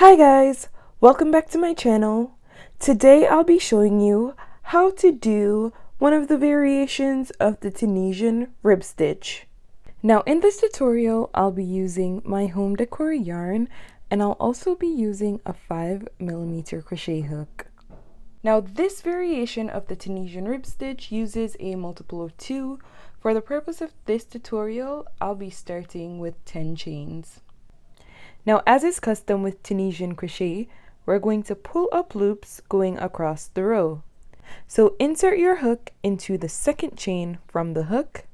Hi guys, welcome back to my channel. Today I'll be showing you how to do one of the variations of the Tunisian rib stitch. Now in this tutorial I'll be using my home decor yarn and I'll also be using a 5mm crochet hook. Now this variation of the Tunisian rib stitch uses a multiple of 2. For the purpose of this tutorial I'll be starting with 10 chains. Now, as is custom with Tunisian crochet, we're going to pull up loops going across the row. So insert your hook into the second chain from the hook,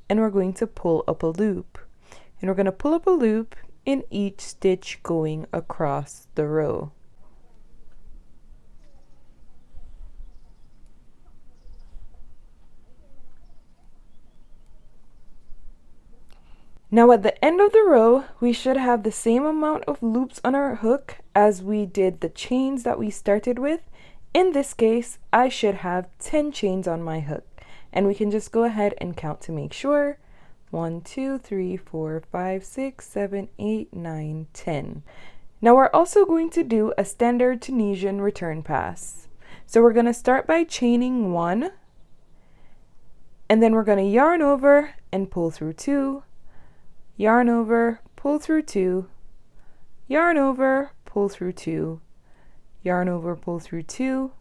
and we're going to pull up a loop. And we're going to pull up a loop in each stitch going across the row. Now at the end of the row, we should have the same amount of loops on our hook as we did the chains that we started with. In this case, I should have 10 chains on my hook. And we can just go ahead and count to make sure. 1, 2, 3, 4, 5, 6, 7, 8, 9, 10. Now we're also going to do a standard Tunisian return pass. So we're going to start by chaining 1. And then we're going to yarn over and pull through 2. Yarn over, pull through 2, yarn over, pull through 2, yarn over, pull through 2,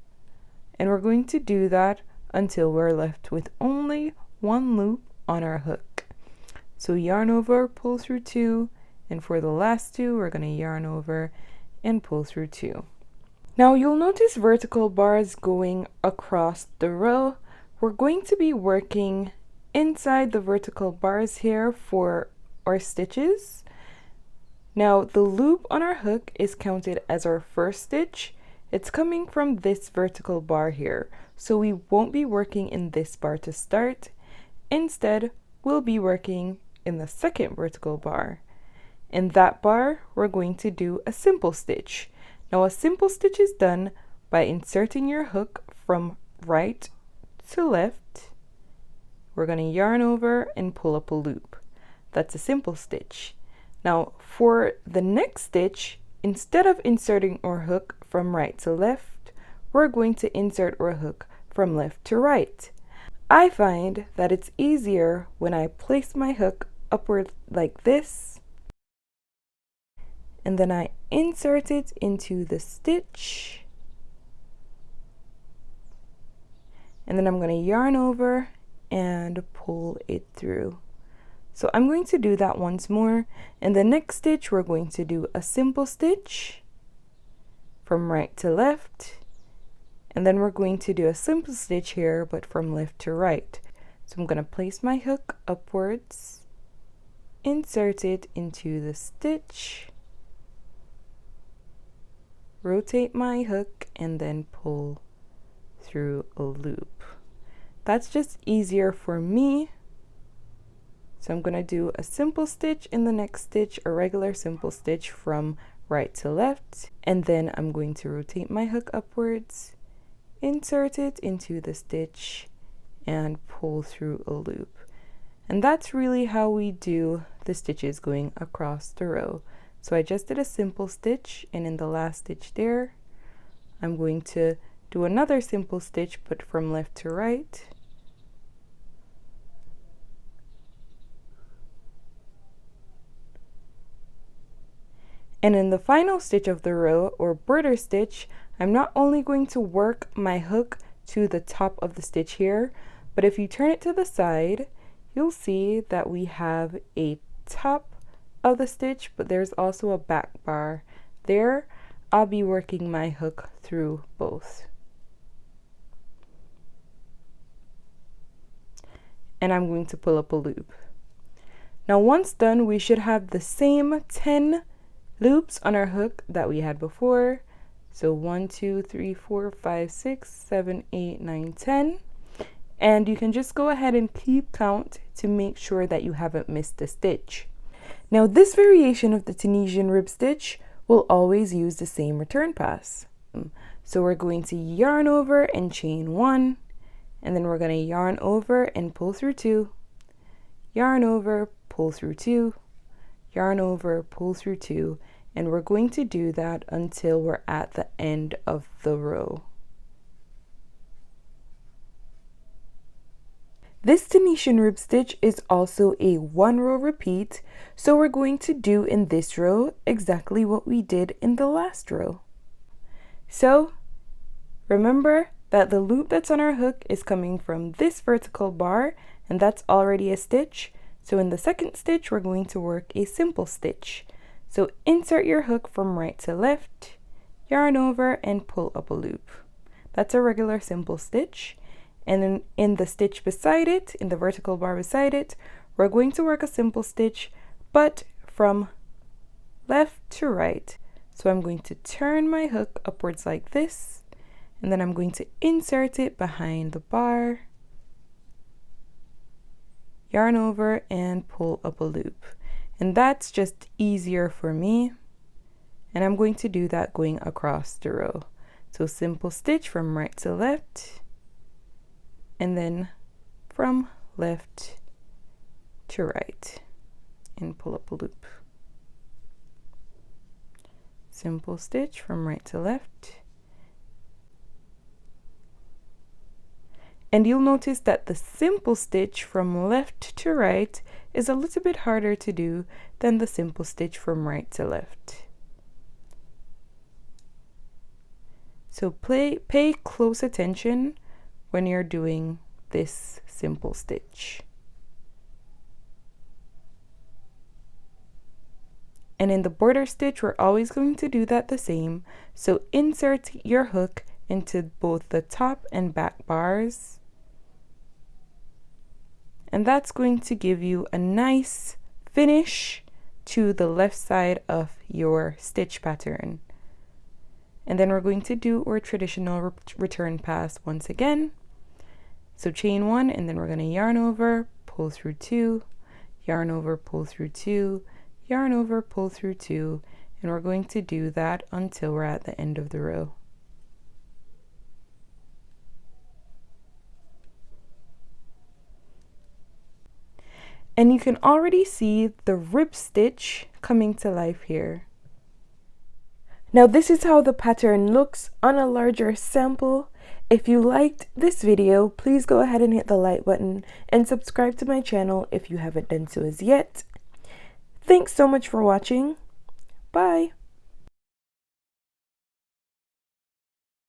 and we're going to do that until we're left with only one loop on our hook. So yarn over, pull through 2, and for the last 2 we're going to yarn over and pull through 2. Now you'll notice vertical bars going across the row. We're going to be working inside the vertical bars here for our stitches. Now the loop on our hook is counted as our first stitch. It's coming from this vertical bar here, so we won't be working in this bar to start. Instead, we'll be working in the second vertical bar. In that bar, we're going to do a simple stitch. Now a simple stitch is done by inserting your hook from right to left. We're going to yarn over and pull up a loop. That's a simple stitch. Now for the next stitch, instead of inserting our hook from right to left, we're going to insert our hook from left to right. I find that it's easier when I place my hook upward like this, and then I insert it into the stitch, and then I'm going to yarn over and pull it through. So I'm going to do that once more. In the next stitch, we're going to do a simple stitch from right to left. And then we're going to do a simple stitch here, but from left to right. So I'm going to place my hook upwards, insert it into the stitch, rotate my hook, and then pull through a loop. That's just easier for me. So I'm going to do a simple stitch in the next stitch, a regular simple stitch from right to left, and then I'm going to rotate my hook upwards, insert it into the stitch, and pull through a loop. And that's really how we do the stitches going across the row. So I just did a simple stitch, and in the last stitch there, I'm going to do another simple stitch, but from left to right. And in the final stitch of the row, or border stitch, I'm not only going to work my hook to the top of the stitch here, but if you turn it to the side, you'll see that we have a top of the stitch, but there's also a back bar. There, I'll be working my hook through both. And I'm going to pull up a loop. Now once done, we should have the same 10 loops on our hook that we had before. So 1, 2, 3, 4, 5, 6, 7, 8, 9, 10. And you can just go ahead and keep count to make sure that you haven't missed a stitch. Now this variation of the Tunisian rib stitch will always use the same return pass. So we're going to yarn over and chain 1, and then we're going to yarn over and pull through 2, yarn over, pull through 2, yarn over, pull through 2, and we're going to do that until we're at the end of the row. This Tunisian rib stitch is also a 1-row repeat, so we're going to do in this row exactly what we did in the last row. So remember that the loop that's on our hook is coming from this vertical bar, and that's already a stitch. So in the second stitch, we're going to work a simple stitch. So insert your hook from right to left, yarn over, and pull up a loop. That's a regular simple stitch. And then in the stitch beside it, in the vertical bar beside it, we're going to work a simple stitch, but from left to right. So I'm going to turn my hook upwards like this, and then I'm going to insert it behind the bar, yarn over, and pull up a loop. And that's just easier for me. And I'm going to do that going across the row. So simple stitch from right to left, and then from left to right, and pull up a loop. Simple stitch from right to left. And you'll notice that the simple stitch from left to right is a little bit harder to do than the simple stitch from right to left. So pay close attention when you're doing this simple stitch. And in the border stitch, we're always going to do that the same. So insert your hook into both the top and back bars. And that's going to give you a nice finish to the left side of your stitch pattern. And then we're going to do our traditional return pass once again. So chain 1, and then we're going to yarn over, pull through 2, yarn over, pull through 2, yarn over, pull through 2, and we're going to do that until we're at the end of the row. And you can already see the rib stitch coming to life here. Now this is how the pattern looks on a larger sample. If you liked this video, please go ahead and hit the like button and subscribe to my channel if you haven't done so as yet. Thanks so much for watching. Bye.